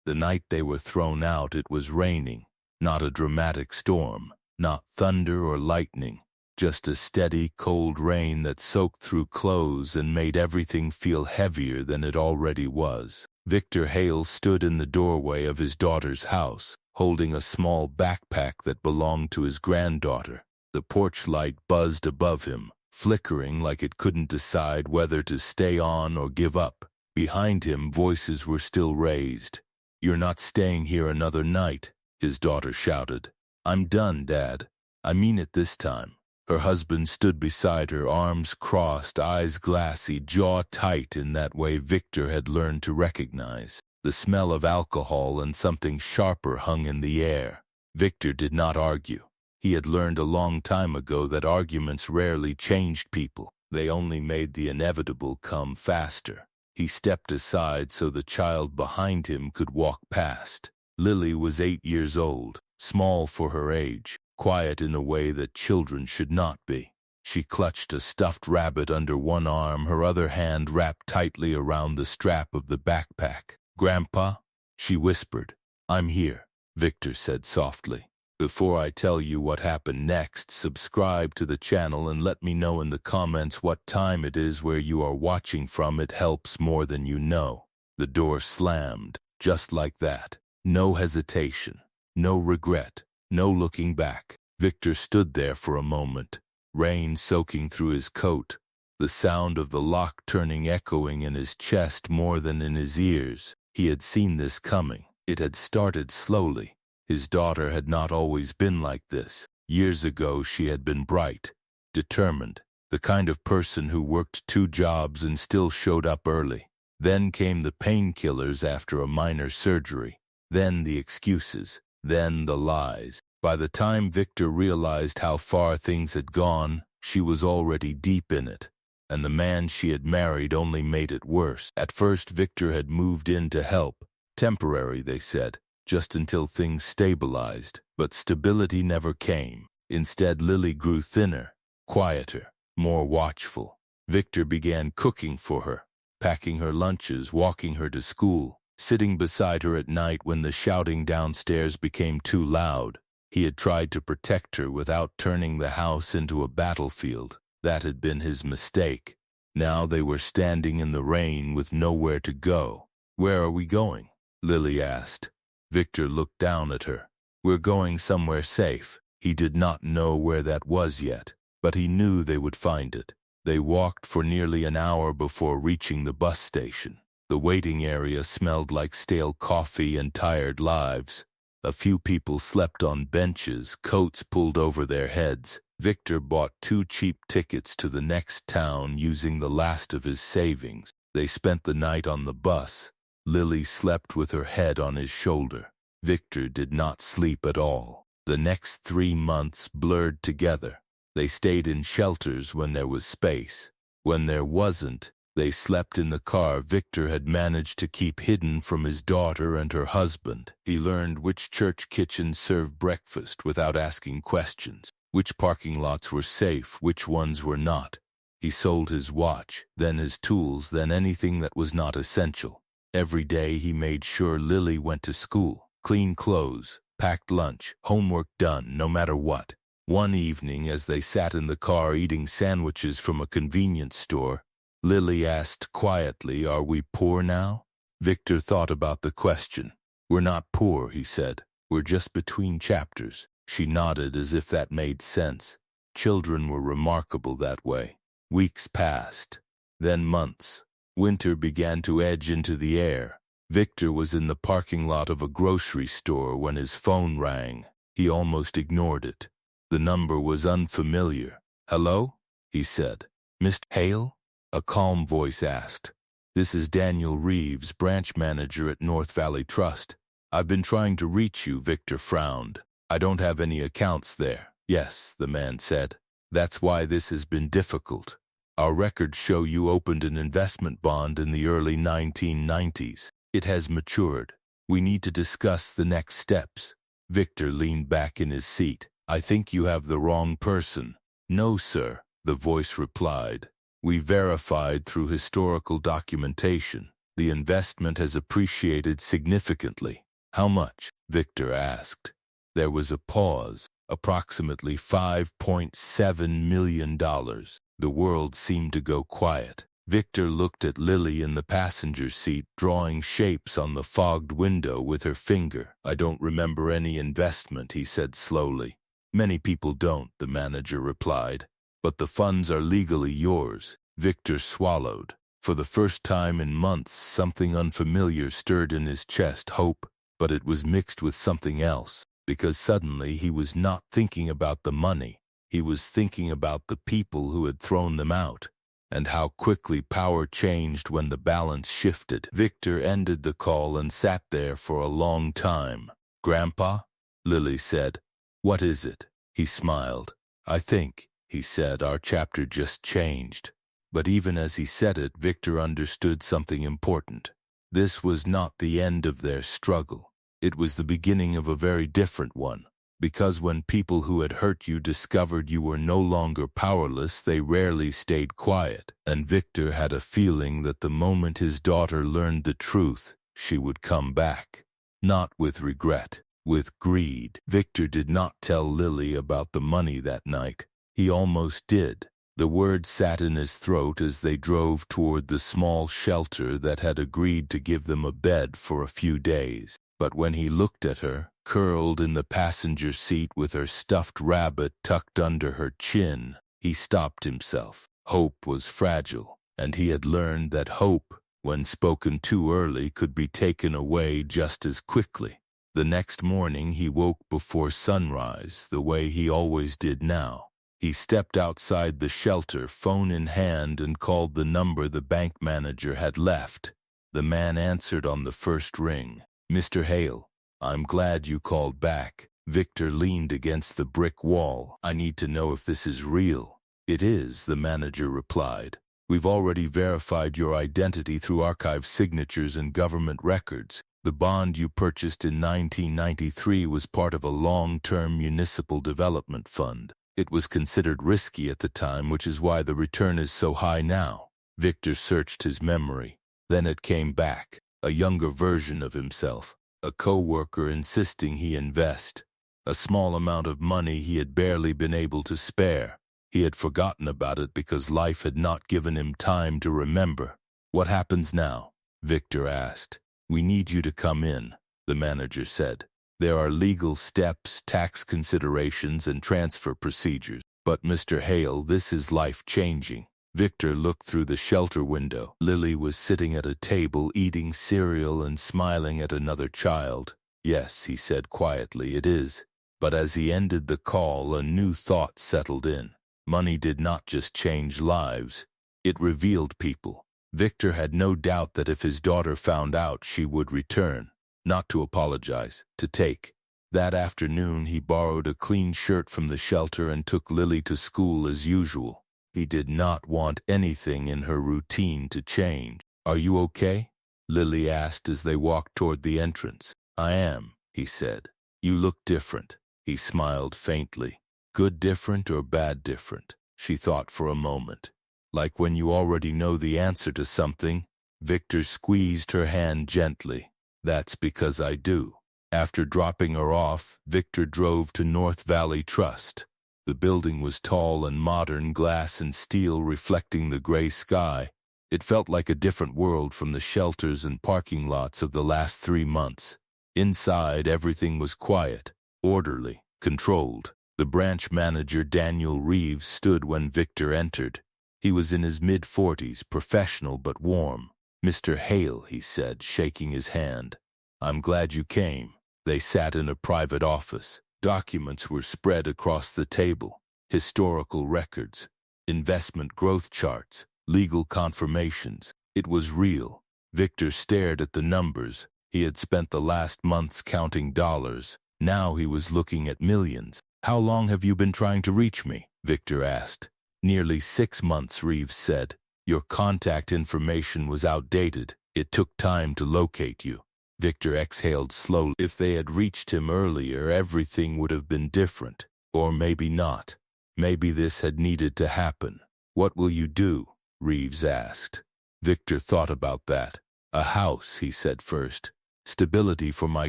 The night they were thrown out, it was raining. Not a dramatic storm, not thunder or lightning, just a steady, cold rain that soaked through clothes and made everything feel heavier than it already was. Victor Hale stood in the doorway of his daughter's house, holding a small backpack that belonged to his granddaughter. The porch light buzzed above him, flickering like it couldn't decide whether to stay on or give up. Behind him, voices were still raised. "You're not staying here another night," his daughter shouted. "I'm done, Dad. I mean it this time." Her husband stood beside her, arms crossed, eyes glassy, jaw tight in that way Victor had learned to recognize. The smell of alcohol and something sharper hung in the air. Victor did not argue. He had learned a long time ago that arguments rarely changed people. They only made the inevitable come faster. He stepped aside so the child behind him could walk past. Lily was 8 years old, small for her age, quiet in a way that children should not be. She clutched a stuffed rabbit under one arm, her other hand wrapped tightly around the strap of the backpack. "Grandpa?" she whispered. "I'm here," Victor said softly. "Before I tell you what happened next, subscribe to the channel and let me know in the comments what time it is where you are watching from. It helps more than you know." The door slammed, just like that. No hesitation, no regret, no looking back. Victor stood there for a moment, rain soaking through his coat, the sound of the lock turning echoing in his chest more than in his ears. He had seen this coming. It had started slowly. His daughter had not always been like this. Years ago she had been bright, determined, the kind of person who worked 2 jobs and still showed up early. Then came the painkillers after a minor surgery. Then the excuses. Then the lies. By the time Victor realized how far things had gone, she was already deep in it. And the man she had married only made it worse. At first Victor had moved in to help. Temporary, they said. Just until things stabilized, but stability never came. Instead, Lily grew thinner, quieter, more watchful. Victor began cooking for her, packing her lunches, walking her to school, sitting beside her at night when the shouting downstairs became too loud. He had tried to protect her without turning the house into a battlefield. That had been his mistake. Now they were standing in the rain with nowhere to go. "Where are we going?" Lily asked. Victor looked down at her. "We're going somewhere safe." He did not know where that was yet, but he knew they would find it. They walked for nearly an hour before reaching the bus station. The waiting area smelled like stale coffee and tired lives. A few people slept on benches, coats pulled over their heads. Victor bought 2 cheap tickets to the next town using the last of his savings. They spent the night on the bus. Lily slept with her head on his shoulder. Victor did not sleep at all. The next 3 months blurred together. They stayed in shelters when there was space. When there wasn't, they slept in the car Victor had managed to keep hidden from his daughter and her husband. He learned which church kitchens served breakfast without asking questions, which parking lots were safe, which ones were not. He sold his watch, then his tools, then anything that was not essential. Every day he made sure Lily went to school, clean clothes, packed lunch, homework done, no matter what. One evening, as they sat in the car eating sandwiches from a convenience store, Lily asked quietly, "Are we poor now?" Victor thought about the question. "We're not poor," he said. "We're just between chapters." She nodded as if that made sense. Children were remarkable that way. Weeks passed, then months. Winter began to edge into the air. Victor was in the parking lot of a grocery store when his phone rang. He almost ignored it. The number was unfamiliar. "Hello?" he said. "Mr. Hale?" A calm voice asked. "This is Daniel Reeves, branch manager at North Valley Trust. I've been trying to reach you." Victor frowned. "I don't have any accounts there." "Yes," the man said. "That's why this has been difficult. Our records show you opened an investment bond in the early 1990s. It has matured. We need to discuss the next steps." Victor leaned back in his seat. "I think you have the wrong person." "No, sir," the voice replied. "We verified through historical documentation. The investment has appreciated significantly. How much? Victor asked. There was a pause. Approximately $5.7 million. The world seemed to go quiet. Victor looked at Lily in the passenger seat, drawing shapes on the fogged window with her finger. I don't remember any investment, he said slowly. Many people don't, the manager replied. But the funds are legally yours. Victor swallowed. For the first time in months, something unfamiliar stirred in his chest, hope, but it was mixed with something else, because suddenly he was not thinking about the money. He was thinking about the people who had thrown them out, and how quickly power changed when the balance shifted. Victor ended the call and sat there for a long time. Grandpa? Lily said. What is it? He smiled. I think, he said, our chapter just changed. But even as he said it, Victor understood something important. This was not the end of their struggle. It was the beginning of a very different one. Because when people who had hurt you discovered you were no longer powerless, they rarely stayed quiet. And Victor had a feeling that the moment his daughter learned the truth, she would come back. Not with regret, with greed. Victor did not tell Lily about the money that night. He almost did. The words sat in his throat as they drove toward the small shelter that had agreed to give them a bed for a few days. But when he looked at her, curled in the passenger seat with her stuffed rabbit tucked under her chin, he stopped himself. Hope was fragile, and he had learned that hope, when spoken too early, could be taken away just as quickly. The next morning he woke before sunrise, the way he always did now. He stepped outside the shelter, phone in hand, and called the number the bank manager had left. The man answered on the first ring. Mr. Hale, I'm glad you called back. Victor leaned against the brick wall. I need to know if this is real. It is, the manager replied. We've already verified your identity through archive signatures and government records. The bond you purchased in 1993 was part of a long-term municipal development fund. It was considered risky at the time, which is why the return is so high now. Victor searched his memory. Then it came back, a younger version of himself, a co-worker insisting he invest. A small amount of money he had barely been able to spare. He had forgotten about it because life had not given him time to remember. What happens now? Victor asked. We need you to come in, the manager said. There are legal steps, tax considerations, and transfer procedures. But Mr. Hale, this is life-changing. Victor looked through the shelter window. Lily was sitting at a table eating cereal and smiling at another child. Yes, he said quietly, it is. But as he ended the call, a new thought settled in. Money did not just change lives. It revealed people. Victor had no doubt that if his daughter found out, she would return. Not to apologize, to take. That afternoon he borrowed a clean shirt from the shelter and took Lily to school as usual. He did not want anything in her routine to change. Are you okay? Lily asked as they walked toward the entrance. I am, he said. You look different. He smiled faintly. Good different or bad different? She thought for a moment. Like when you already know the answer to something. Victor squeezed her hand gently. That's because I do. After dropping her off, Victor drove to North Valley Trust. The building was tall and modern, glass and steel reflecting the gray sky. It felt like a different world from the shelters and parking lots of the last 3 months. Inside, everything was quiet, orderly, controlled. The branch manager, Daniel Reeves, stood when Victor entered. He was in his mid-40s, professional but warm. Mr. Hale, he said, shaking his hand. I'm glad you came. They sat in a private office. Documents were spread across the table. Historical records, investment growth charts, legal confirmations. It was real. Victor stared at the numbers. He had spent the last months counting dollars. Now he was looking at millions. How long have you been trying to reach me? Victor asked. Nearly 6 months, Reeves said. Your contact information was outdated. It took time to locate you. Victor exhaled slowly. If they had reached him earlier, everything would have been different. Or maybe not. Maybe this had needed to happen. What will you do? Reeves asked. Victor thought about that. A house, he said first. Stability for my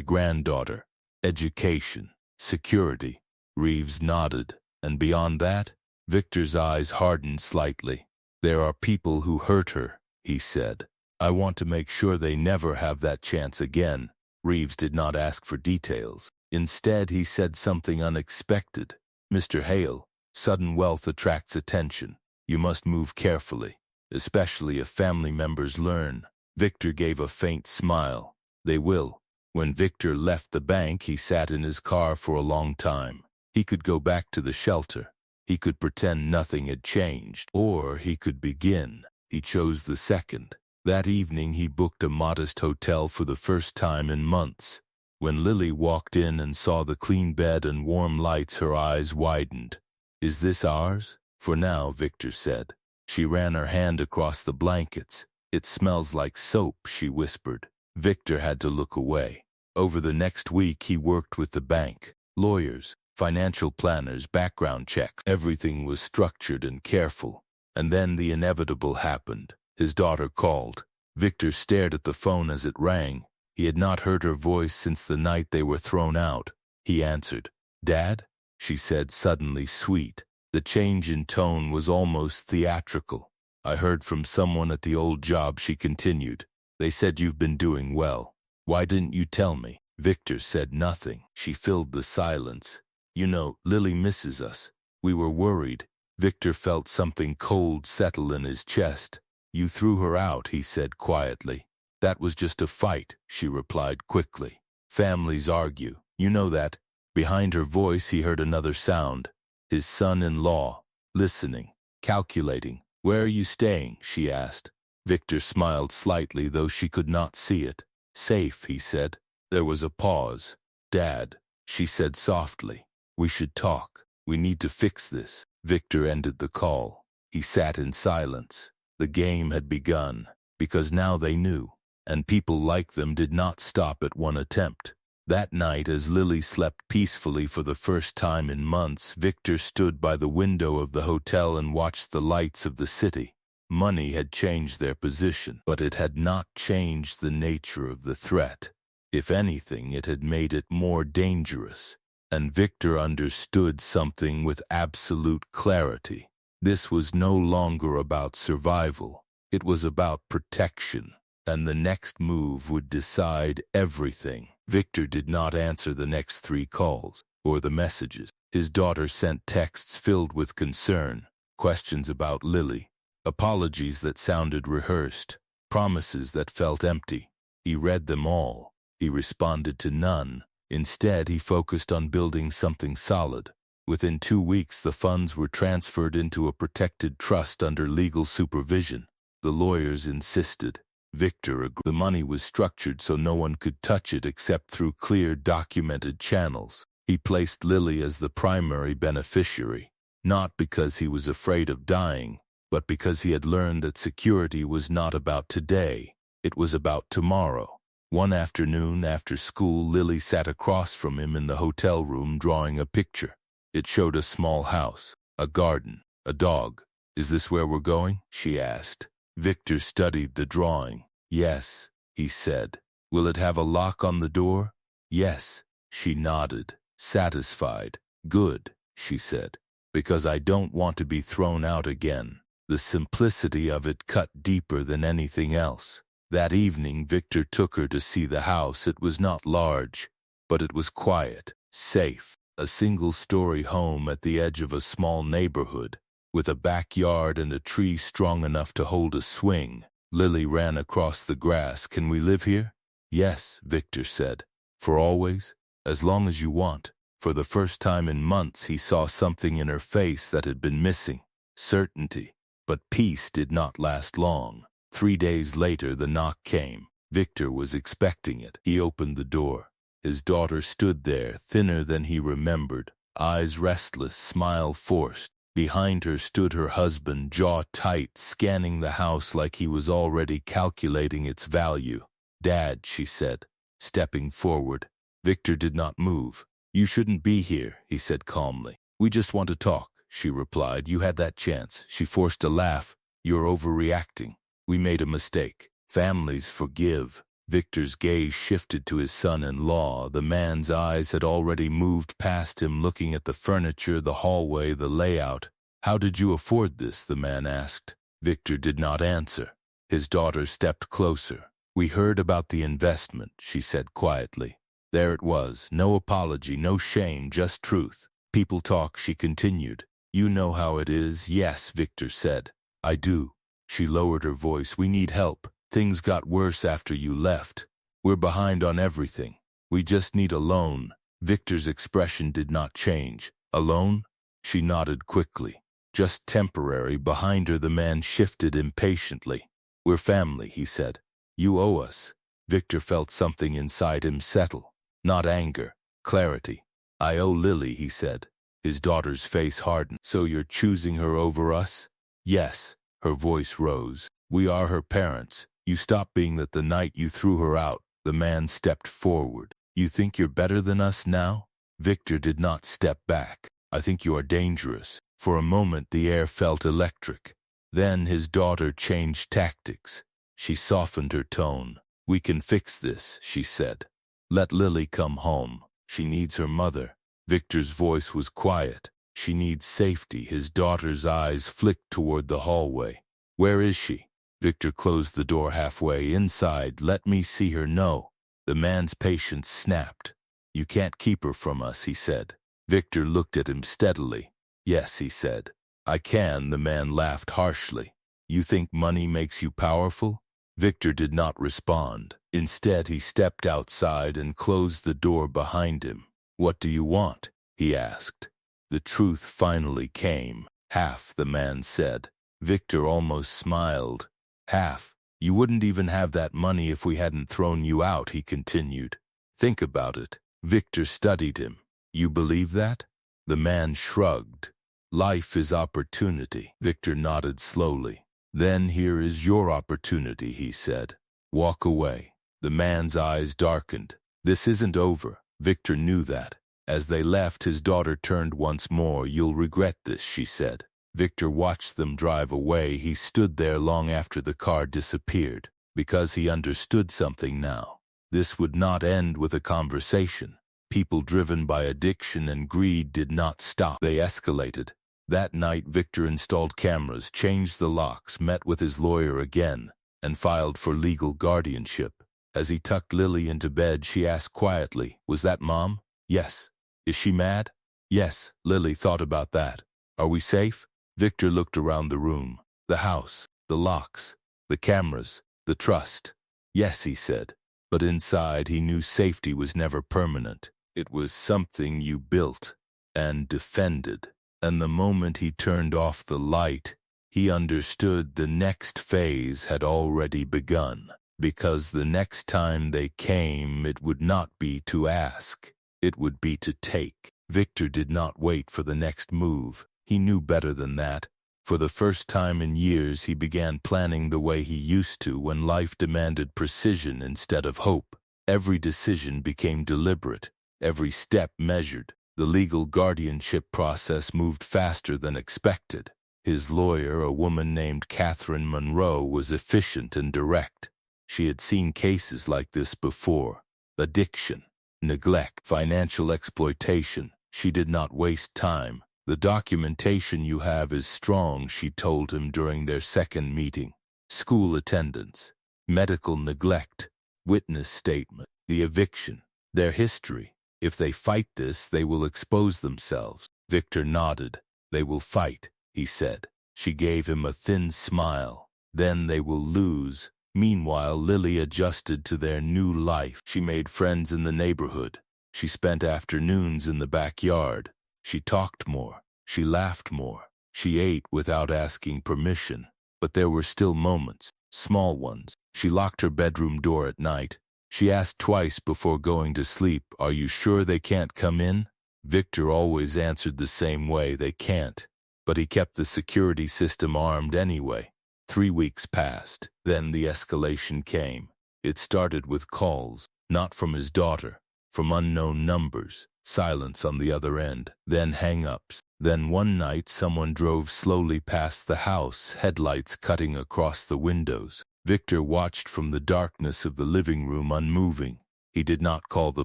granddaughter. Education. Security. Reeves nodded. And beyond that? Victor's eyes hardened slightly. There are people who hurt her, he said. I want to make sure they never have that chance again. Reeves did not ask for details. Instead, he said something unexpected. Mr. Hale, sudden wealth attracts attention. You must move carefully, especially if family members learn. Victor gave a faint smile. They will. When Victor left the bank, he sat in his car for a long time. He could go back to the shelter. He could pretend nothing had changed. Or he could begin. He chose the second. That evening, he booked a modest hotel for the first time in months. When Lily walked in and saw the clean bed and warm lights, her eyes widened. Is this ours? For now, Victor said. She ran her hand across the blankets. It smells like soap, she whispered. Victor had to look away. Over the next week, he worked with the bank. Lawyers, financial planners, background checks. Everything was structured and careful. And then the inevitable happened. His daughter called. Victor stared at the phone as it rang. He had not heard her voice since the night they were thrown out. He answered. Dad? She said, suddenly sweet. The change in tone was almost theatrical. I heard from someone at the old job, she continued. They said you've been doing well. Why didn't you tell me? Victor said nothing. She filled the silence. You know, Lily misses us. We were worried. Victor felt something cold settle in his chest. You threw her out, he said quietly. That was just a fight, she replied quickly. Families argue. You know that. Behind her voice, he heard another sound. His son-in-law, listening, calculating. Where are you staying? She asked. Victor smiled slightly, though she could not see it. Safe, he said. There was a pause. Dad, she said softly. We should talk. We need to fix this. Victor ended the call. He sat in silence. The game had begun, because now they knew, and people like them did not stop at one attempt. That night, as Lily slept peacefully for the first time in months, Victor stood by the window of the hotel and watched the lights of the city. Money had changed their position, but it had not changed the nature of the threat. If anything, it had made it more dangerous. And Victor understood something with absolute clarity. This was no longer about survival. It was about protection, and the next move would decide everything. Victor did not answer the next 3 calls, or the messages. His daughter sent texts filled with concern, questions about Lily, apologies that sounded rehearsed, promises that felt empty. He read them all. He responded to none. Instead, he focused on building something solid. Within 2 weeks, the funds were transferred into a protected trust under legal supervision. The lawyers insisted. Victor agreed. The money was structured so no one could touch it except through clear, documented channels. He placed Lily as the primary beneficiary, not because he was afraid of dying, but because he had learned that security was not about today. It was about tomorrow. One afternoon after school, Lily sat across from him in the hotel room drawing a picture. It showed a small house, a garden, a dog. Is this where we're going? She asked. Victor studied the drawing. Yes, he said. Will it have a lock on the door? Yes. She nodded, satisfied. Good, she said, because I don't want to be thrown out again. The simplicity of it cut deeper than anything else. That evening, Victor took her to see the house. It was not large, but it was quiet, safe. A single-story home at the edge of a small neighborhood, with a backyard and a tree strong enough to hold a swing. Lily ran across the grass. Can we live here? Yes, Victor said. For always? As long as you want. For the first time in months, he saw something in her face that had been missing. Certainty. But peace did not last long. 3 days later, the knock came. Victor was expecting it. He opened the door. His daughter stood there, thinner than he remembered, eyes restless, smile forced. Behind her stood her husband, jaw tight, scanning the house like he was already calculating its value. Dad, she said, stepping forward. Victor did not move. You shouldn't be here, he said calmly. We just want to talk, she replied. You had that chance. She forced a laugh. You're overreacting. We made a mistake. Families forgive. Victor's gaze shifted to his son-in-law. The man's eyes had already moved past him, looking at the furniture, the hallway, the layout. "How did you afford this?" the man asked. Victor did not answer. His daughter stepped closer. "We heard about the investment," she said quietly. There it was, no apology, no shame, just truth. "People talk," she continued. "You know how it is." "Yes," Victor said. "I do." She lowered her voice. "We need help. Things got worse after you left. We're behind on everything. We just need a loan." Victor's expression did not change. "A loan?" She nodded quickly. "Just temporary." Behind her, the man shifted impatiently. "We're family," he said. "You owe us." Victor felt something inside him settle. Not anger, clarity. "I owe Lily," he said. His daughter's face hardened. "So you're choosing her over us?" "Yes." Her voice rose. "We are her parents. You stopped being that the night you threw her out." The man stepped forward. "You think you're better than us now?" Victor did not step back. "I think you are dangerous." For a moment the air felt electric. Then his daughter changed tactics. She softened her tone. "We can fix this," she said. "Let Lily come home. She needs her mother." Victor's voice was quiet. "She needs safety." His daughter's eyes flicked toward the hallway. "Where is she?" Victor closed the door halfway. "Inside. Let me see her." "No." The man's patience snapped. "You can't keep her from us," he said. Victor looked at him steadily. "Yes," he said. "I can." The man laughed harshly. "You think money makes you powerful?" Victor did not respond. Instead, he stepped outside and closed the door behind him. "What do you want?" he asked. The truth finally came. "Half," the man said. Victor almost smiled. "Half? You wouldn't even have that money if we hadn't thrown you out," he continued. "Think about it." Victor studied him. "You believe that?" The man shrugged. "Life is opportunity." Victor nodded slowly. "Then here is your opportunity," he said. "Walk away." The man's eyes darkened. "This isn't over." Victor knew that. As they left, his daughter turned once more. "You'll regret this," she said. Victor watched them drive away. He stood there long after the car disappeared, because he understood something now. This would not end with a conversation. People driven by addiction and greed did not stop. They escalated. That night, Victor installed cameras, changed the locks, met with his lawyer again, and filed for legal guardianship. As he tucked Lily into bed, she asked quietly, "Was that Mom?" "Yes." "Is she mad?" "Yes." Lily thought about that. "Are we safe?" Victor looked around the room. The house, the locks, the cameras, the trust. "Yes," he said. But inside he knew safety was never permanent. It was something you built and defended. And the moment he turned off the light, he understood the next phase had already begun. Because the next time they came, it would not be to ask. It would be to take. Victor did not wait for the next move. He knew better than that. For the first time in years, he began planning the way he used to when life demanded precision instead of hope. Every decision became deliberate, every step measured. The legal guardianship process moved faster than expected. His lawyer, a woman named Catherine Monroe, was efficient and direct. She had seen cases like this before. Addiction, neglect, financial exploitation. She did not waste time. "The documentation you have is strong," she told him during their second meeting. "School attendance, medical neglect, witness statement, the eviction, their history. If they fight this, they will expose themselves." Victor nodded. "They will fight," he said. She gave him a thin smile. "Then they will lose." Meanwhile, Lily adjusted to their new life. She made friends in the neighborhood. She spent afternoons in the backyard. She talked more. She laughed more. She ate without asking permission. But there were still moments, small ones. She locked her bedroom door at night. She asked twice before going to sleep, "Are you sure they can't come in?" Victor always answered the same way, "They can't." But he kept the security system armed anyway. 3 weeks passed. Then the escalation came. It started with calls, not from his daughter, from unknown numbers. Silence on the other end, then hang-ups. Then one night someone drove slowly past the house, headlights cutting across the windows. Victor watched from the darkness of the living room unmoving. He did not call the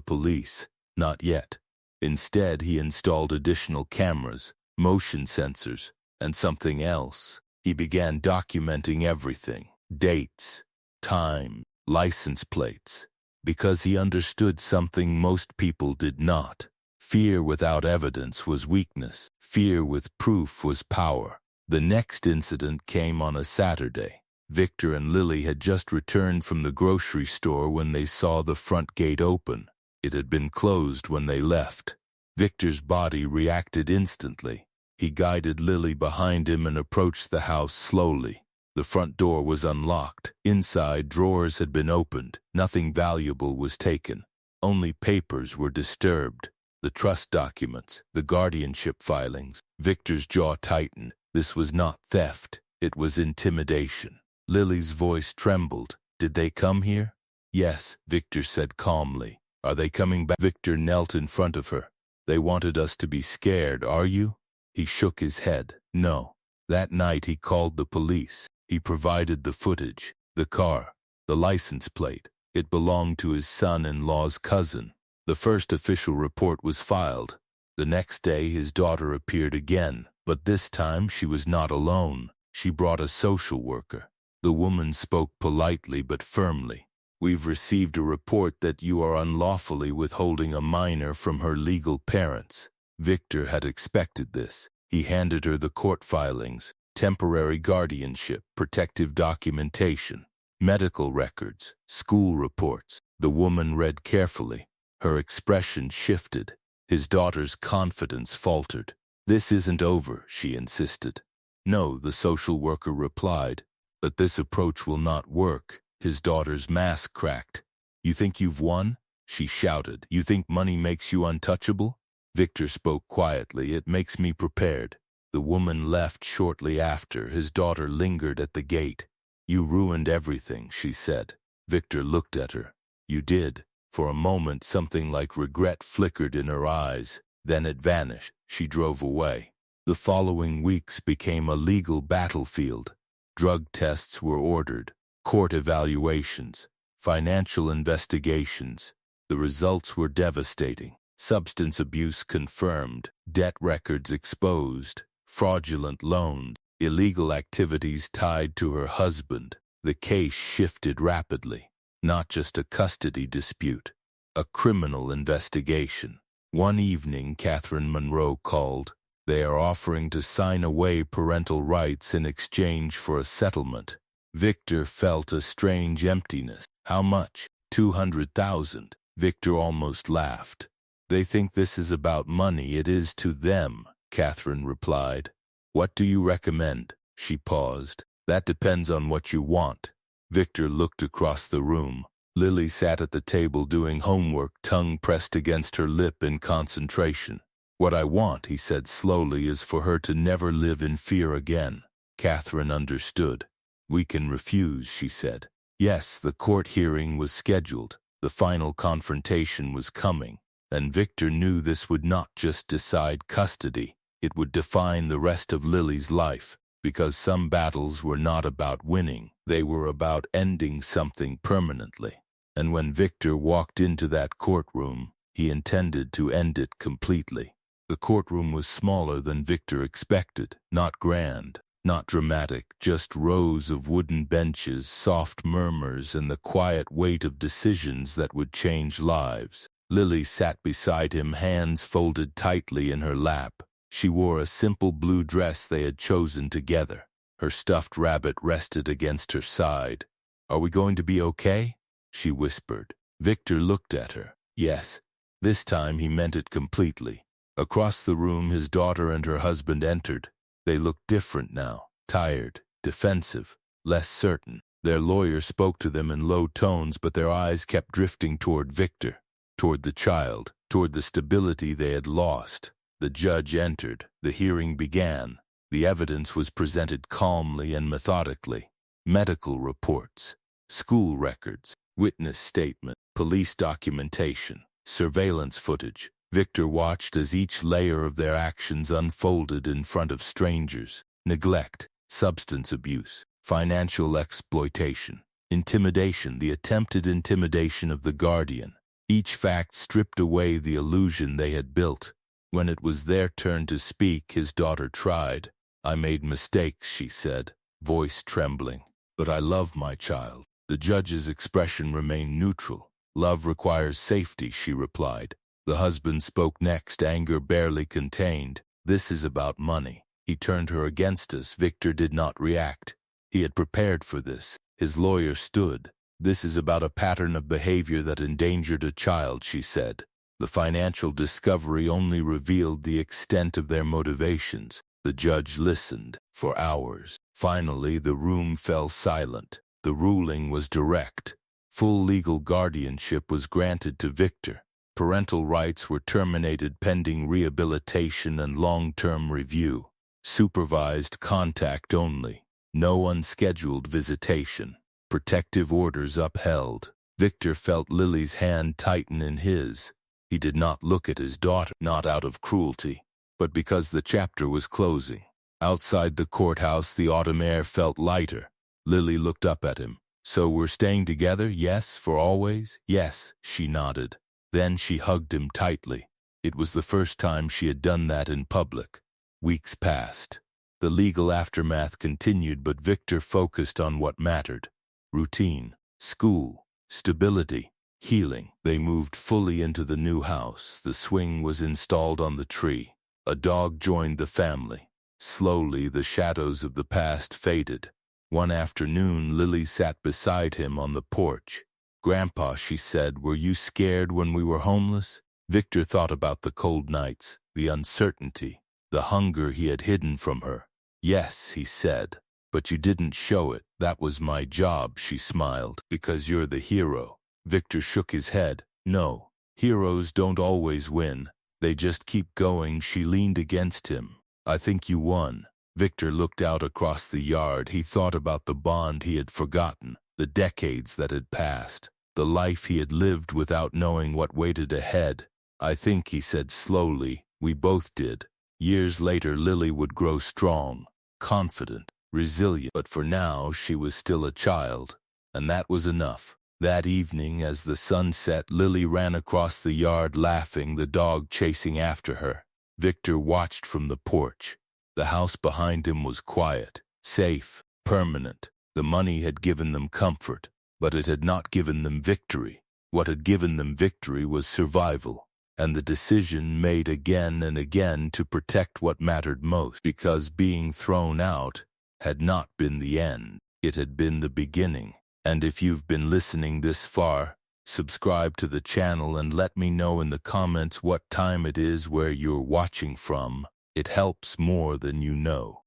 police, not yet. Instead, he installed additional cameras, motion sensors, and something else. He began documenting everything: dates, time, license plates, because he understood something most people did not. Fear without evidence was weakness. Fear with proof was power. The next incident came on a Saturday. Victor and Lily had just returned from the grocery store when they saw the front gate open. It had been closed when they left. Victor's body reacted instantly. He guided Lily behind him and approached the house slowly. The front door was unlocked. Inside, drawers had been opened. Nothing valuable was taken. Only papers were disturbed. The trust documents, the guardianship filings. Victor's jaw tightened. This was not theft. It was intimidation. Lily's voice trembled. Did they come here? Yes, Victor said calmly. Are they coming back? Victor knelt in front of her. They wanted us to be scared, are you? He shook his head. No. That night he called the police. He provided the footage, the car, the license plate. It belonged to his son-in-law's cousin. The first official report was filed. The next day his daughter appeared again, but this time she was not alone. She brought a social worker. The woman spoke politely but firmly. We've received a report that you are unlawfully withholding a minor from her legal parents. Victor had expected this. He handed her the court filings, temporary guardianship, protective documentation, medical records, school reports. The woman read carefully. Her expression shifted. His daughter's confidence faltered. This isn't over, she insisted. No, the social worker replied, but this approach will not work. His daughter's mask cracked. You think you've won? She shouted. You think money makes you untouchable? Victor spoke quietly. It makes me prepared. The woman left shortly after. His daughter lingered at the gate. You ruined everything, she said. Victor looked at her. You did. For a moment, something like regret flickered in her eyes. Then it vanished. She drove away. The following weeks became a legal battlefield. Drug tests were ordered, court evaluations, financial investigations. The results were devastating. Substance abuse confirmed, debt records exposed, fraudulent loans, illegal activities tied to her husband. The case shifted rapidly. Not just a custody dispute, a criminal investigation. One evening, Catherine Monroe called. They are offering to sign away parental rights in exchange for a settlement. Victor felt a strange emptiness. How much? 200,000. Victor almost laughed. They think this is about money. It is to them, Catherine replied. What do you recommend? She paused. That depends on what you want. Victor looked across the room. Lily sat at the table doing homework, tongue pressed against her lip in concentration. What I want, he said slowly, is for her to never live in fear again. Catherine understood. We can refuse, she said. Yes, the court hearing was scheduled. The final confrontation was coming. And Victor knew this would not just decide custody. It would define the rest of Lily's life. Because some battles were not about winning. They were about ending something permanently. And when Victor walked into that courtroom, he intended to end it completely. The courtroom was smaller than Victor expected. Not grand, not dramatic, just rows of wooden benches, soft murmurs, and the quiet weight of decisions that would change lives. Lily sat beside him, hands folded tightly in her lap. She wore a simple blue dress they had chosen together. Her stuffed rabbit rested against her side. Are we going to be okay? She whispered. Victor looked at her. Yes. This time he meant it completely. Across the room his daughter and her husband entered. They looked different now, tired, defensive, less certain. Their lawyer spoke to them in low tones, but their eyes kept drifting toward Victor, toward the child, toward the stability they had lost. The judge entered. The hearing began. The evidence was presented calmly and methodically. Medical reports, school records, witness statement, police documentation, surveillance footage. Victor watched as each layer of their actions unfolded in front of strangers. Neglect, substance abuse, financial exploitation, Intimidation, the attempted intimidation of the guardian. Each fact stripped away the illusion they had built. When it was their turn to speak, his daughter tried. "I made mistakes," she said, voice trembling. "But I love my child." The judge's expression remained neutral. "Love requires safety," she replied. The husband spoke next, anger barely contained. "This is about money." He turned her against us. Victor did not react. He had prepared for this. His lawyer stood. "This is about a pattern of behavior that endangered a child," she said. The financial discovery only revealed the extent of their motivations. The judge listened for hours. Finally, the room fell silent. The ruling was direct. Full legal guardianship was granted to Victor. Parental rights were terminated pending rehabilitation and long-term review. Supervised contact only. No unscheduled visitation. Protective orders upheld. Victor felt Lily's hand tighten in his. He did not look at his daughter, not out of cruelty, but because the chapter was closing. Outside the courthouse, the autumn air felt lighter. Lily looked up at him. "So we're staying together, yes, for always?" "Yes," she nodded. Then she hugged him tightly. It was the first time she had done that in public. Weeks passed. The legal aftermath continued, but Victor focused on what mattered. Routine, school, stability, healing. They moved fully into the new house. The swing was installed on the tree. A dog joined the family. Slowly, the shadows of the past faded. One afternoon, Lily sat beside him on the porch. "Grandpa," she said, "were you scared when we were homeless?" Victor thought about the cold nights, the uncertainty, the hunger he had hidden from her. "Yes," he said, "but you didn't show it. That was my job," she smiled. "Because you're the hero." Victor shook his head. "No, heroes don't always win. They just keep going." She leaned against him. "I think you won." Victor looked out across the yard. He thought about the bond he had forgotten, the decades that had passed, the life he had lived without knowing what waited ahead. "I think," he said slowly, "we both did." Years later, Lily would grow strong, confident, resilient, but for now she was still a child, and that was enough. That evening, as the sun set, Lily ran across the yard laughing, the dog chasing after her. Victor watched from the porch. The house behind him was quiet, safe, permanent. The money had given them comfort, but it had not given them victory. What had given them victory was survival, and the decision made again and again to protect what mattered most, because being thrown out had not been the end. It had been the beginning. And if you've been listening this far, subscribe to the channel and let me know in the comments what time it is where you're watching from. It helps more than you know.